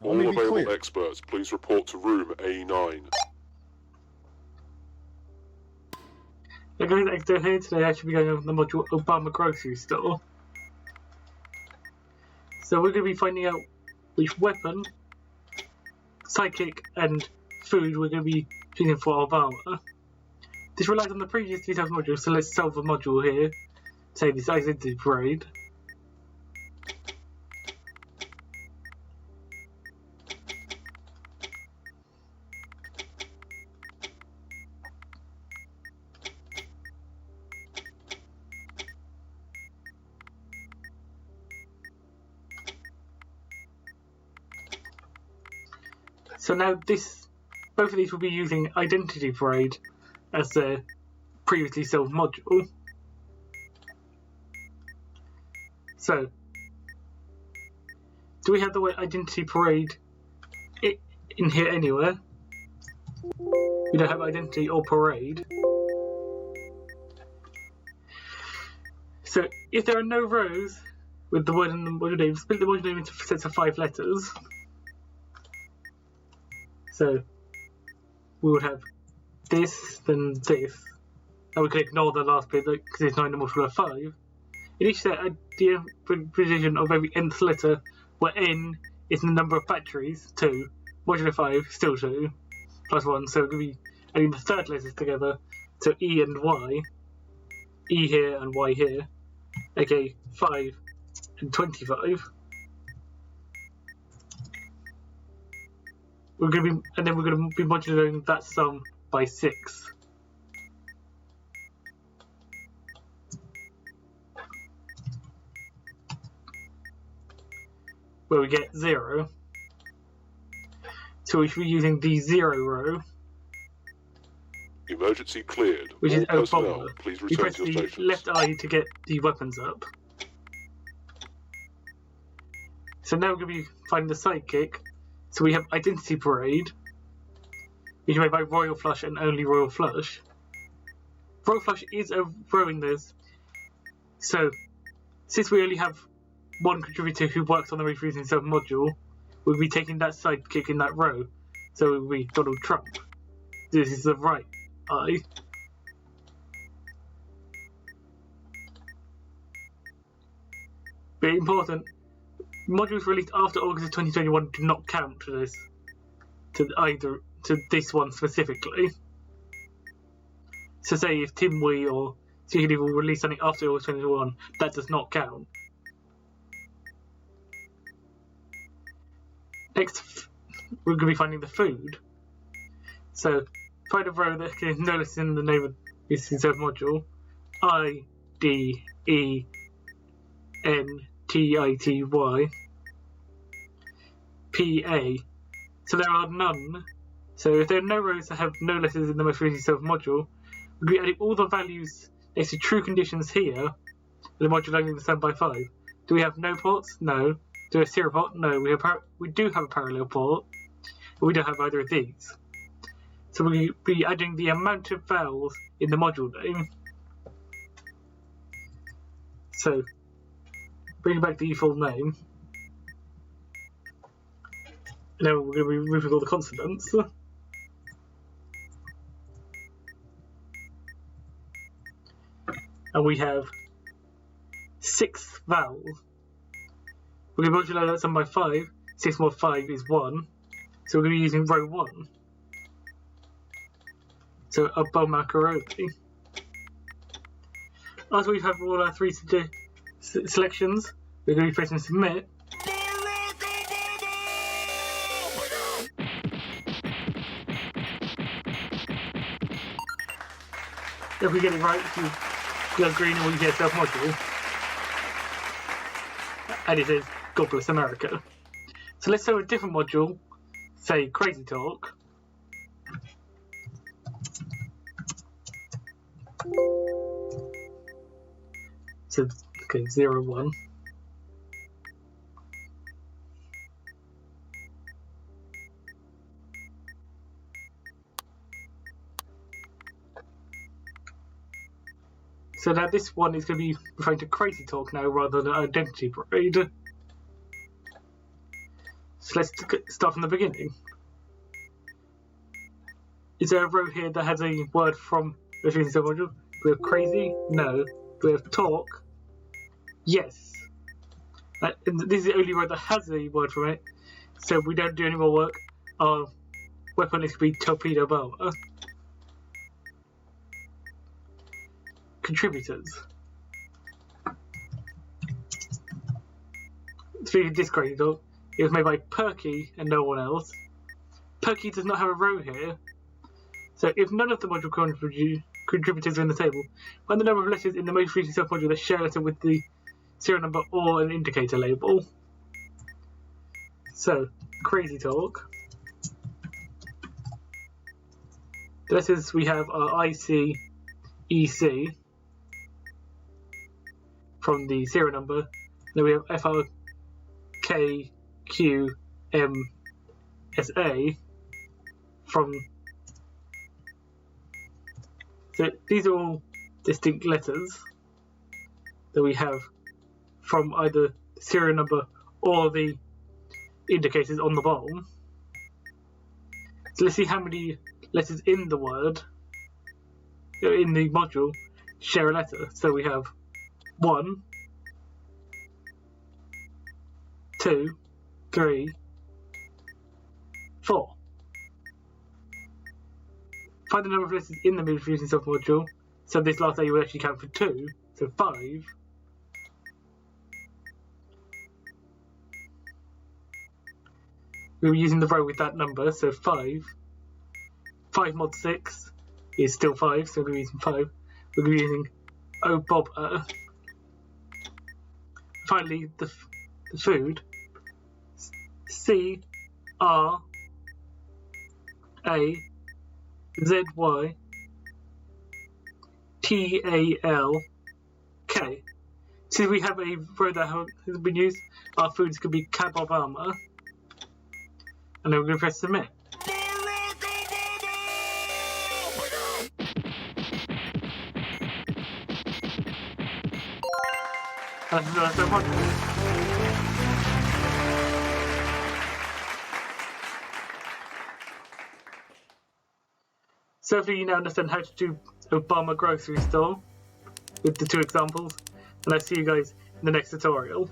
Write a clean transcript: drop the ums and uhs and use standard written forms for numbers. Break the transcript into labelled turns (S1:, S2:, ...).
S1: All available experts, please report to room A9.
S2: They're going to exit here today. I should be going over the module Obama grocery store. So we're going to be finding out which weapon, sidekick, and food we're going to be using for Obama. This relies on the previous detailed module, so let's solve the module here. Say this identity parade. So now both of these will be using Identity Parade as their previously solved module. So, do we have the word Identity Parade in here anywhere? We don't have Identity or Parade. So, if there are no rows with the word in the module name, split the module name into sets of 5 letters. So, we would have this, then this. And we could ignore the last bit because it's not in the module of 5. In each set, the precision of every nth letter, where n is the number of batteries, 2, modulo 5, still 2, plus 1, so we're going to be adding the third letters together, so E and Y, E here and Y here, okay, 5 and 25. We're going to be, and then we're going to be modulating that sum by 6. Where we get 0. So we should be using the 0 row.
S1: Emergency cleared.
S2: Which is
S1: personnel, please
S2: we
S1: return
S2: press
S1: to your
S2: the
S1: stations.
S2: left eye to get the weapons up. So now we're going to be finding the sidekick. So we have Identity Parade, which is made by Royal Flush and only Royal Flush. Royal Flush is a row in this. So, since we only have one contributor who works on the reproducing self module, we'll be taking that sidekick in that row. So it will be Donald Trump. This is the right eye. Very important. Modules released after August of 2021 do not count to this, to this one specifically. So say if Tim Wee or Secret Evil release something after August 2021, that does not count. Next, we're going to be finding the food. So find a row that can notice in the name of this insert module, I D E N TITY PA. So there are none. So if there are no rows that have no letters in the most recent self module, we'll be adding all the values next to true conditions here, the module only the sum by 5. Do we have no ports? No. Do we have 0 port? No. We do have a parallel port, but we don't have either of these. So we'll be adding the amount of vowels in the module name. So bring back the full name. Now we're going to be removing all the consonants. And we have 6 vowels. We're going to modulate that sum by 5. 6 more 5 is 1. So we're going to be using row 1. So a bow marker only. After we have all our 3 selections, we're going to be pressing submit. If we get it right, we go green and we get self module. And it says God bless America. So let's say a different module, say Crazy Talk. So okay, 0, 1. So now this one is going to be referring to Crazy Talk now rather than Identity Parade. So let's start from the beginning. Is there a row here that has a word from the Infinity Self module? Do we have crazy? No. Do we have talk? Yes. And this is the only row that has a word from it, so we don't do any more work. Our weapon is to be torpedo bomber. Contributors. Speaking of this crazy dog, it was made by Perky and no one else. Perky does not have a row here, so if none of the module contributors are in the table, find the number of letters in the most recent submodule that share a letter with the serial number or an indicator label. So, crazy talk. The letters we have are IC, EC from the serial number. Then we have FR, K, Q, M, SA from. So these are all distinct letters that we have from either the serial number or the indicators on the bottom. So let's see how many letters in the word, in the module, share a letter. So we have 1, 2, 3, 4. Find the number of letters in the Infinity Self module. So this last A will actually count for 2, so 5. We were using the row with that number, so 5. 5 mod 6 is still 5, so we're using 5. We're using Oh Bob. Finally, the food. C R A Z Y T A L K. Since we have a row that has been used, our foods could be Cab Obama. And then we're going to press submit. And that's so much. So hopefully you now understand how to do Obama grocery store with the 2 examples, and I'll see you guys in the next tutorial.